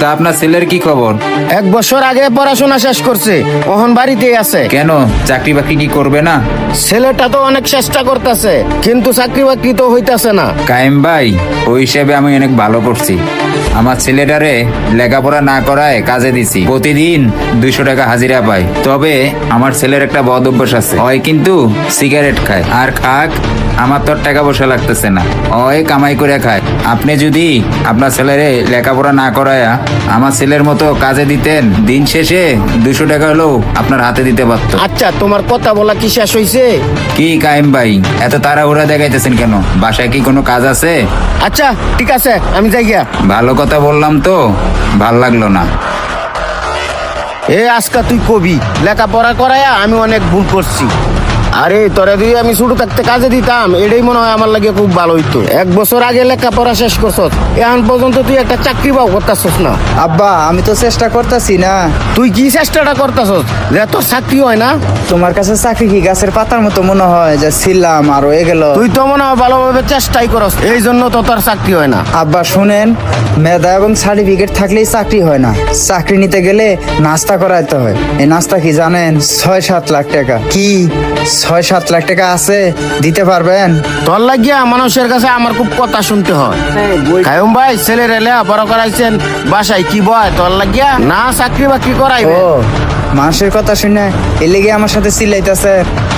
তা আপনার ছেলের কি খবর? 1 বছর আগে পড়াশোনা শেষ করছে, এখন বাড়িতেই আছে। কেন, চাকরি বাকরি কি করবে না? ছেলেটা তো অনেক চেষ্টা করতেছে, কিন্তু চাকরি বাকরি তো হইতাছে না। কায়েম ভাই, ওই হিসেবে আমি অনেক ভালো করছি। আমার ছেলেটারে লেখাপড়া না করায় কাজে দিছি, প্রতিদিন 200 টাকা হাজিরা পাই। তবে আমার ছেলের একটা বদ অভ্যাস আছে, হয় কিন্তু সিগারেট খায় আর খাক। আমার তো আর টাকা পয়সা লাগতেছে না, ওই কামাই করে খায়। আপনি যদি আপনার ছেলেরে লেখাপড়া না করায়া আমার ছেলের মতো কাজে দিতেন, দিন শেষে 200 টাকা হলেও আপনার হাতে দিতে পারতো। আচ্ছা, তোমার কথা বলা কি শেষ হইছে? কি কায়েম ভাই, এত তাড়াহুড়া দেখাইতেছেন কেন? বাসায় কি কোনো কাজ আছে? আচ্ছা ঠিক আছে, আমি যাই গিয়া। ভালো কথা বললাম তো, ভাল লাগলো না। আজকা তুই কবি লেখাপড়া করায়া আমি অনেক ভুল করছি। আরে তোরা যদি আমি ছোট থাকতে কাজে দিতাম, এটাই মনে হয় আমার লাগে খুব ভালো হইতো। 1 বছর আগে লেখাপড়া শেষ করছস, এখন পর্যন্ত তুই একটা চাকরি পাও করতেছস না। আব্বা, আমি তো চেষ্টা করতেছি না। তুই কি চেষ্টাটা করতেছস যে তোর চাকরি হয় না? তোমার কাছে চাকরি কি গাছের পাতার মতো মনে হয় যে ছিলাম আর হয়ে গেল? তুই তো মনে হয় ভালোভাবে চেষ্টাই করস, এই জন্য তো তোর চাকরি হয় না। আব্বা শুনেন, মেধা এবং সার্টিফিকেট থাকলেই চাকরি হয় না। চাকরি নিতে গেলে নাস্তা করাইতে হয়। এই নাস্তা কি জানেন? 6-7 লাখ টাকা। কি 6-7 লাখ টাকা আছে? দিতে পারবেন? তোর লাগিয়া মানুষের কাছে আমার খুব কথা শুনতে হয়। কায়ুম ভাই, ছেলে রেলে বড় করাইছেন, বাসায় কি বয় তোর লাগিয়া? না চাকরি বাকরি করাইবে। ও, মানুষের কথা শুনে এ লেগে আমার সাথে চিল্লাইতেছে।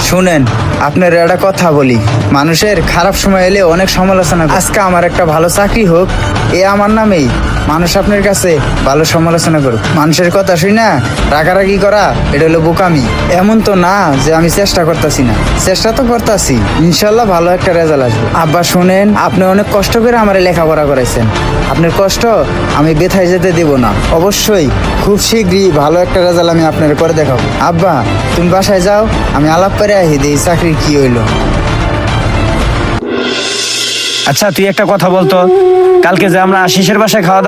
শুনেন, আপনার একটা কথা বলি, মানুষের খারাপ সময় এলে অনেক সমালোচনা করে। আজকে আমার একটা ভালো চাকরি হোক, এ আমার নামেই মানুষ আপনার কাছে ভালো সমালোচনা করুক। মানুষের কথা শুনে রাগারাগি করা, এটা হলো বোকামি। এমন তো না যে আমি চেষ্টা করতেছি না, চেষ্টা তো করতেছি। ইনশাল্লাহ ভালো একটা রেজাল্ট আসবে। আব্বা শুনেন, আপনি অনেক কষ্ট করে আমার লেখাপড়া করাইছেন, আপনার কষ্ট আমি বেথায় যেতে দেব না। অবশ্যই খুব শীঘ্রই ভালো একটা রেজাল্ট আমি আপনার করে দেখাবো। আব্বা, তুমি বাসায় যাও, আমি আলাপ করে আহি দিই চাকরির কি হইলো। আচ্ছা তুই একটা কথা বলতো, কালকে যে আমরা আশিসের বাসায় খাওয়া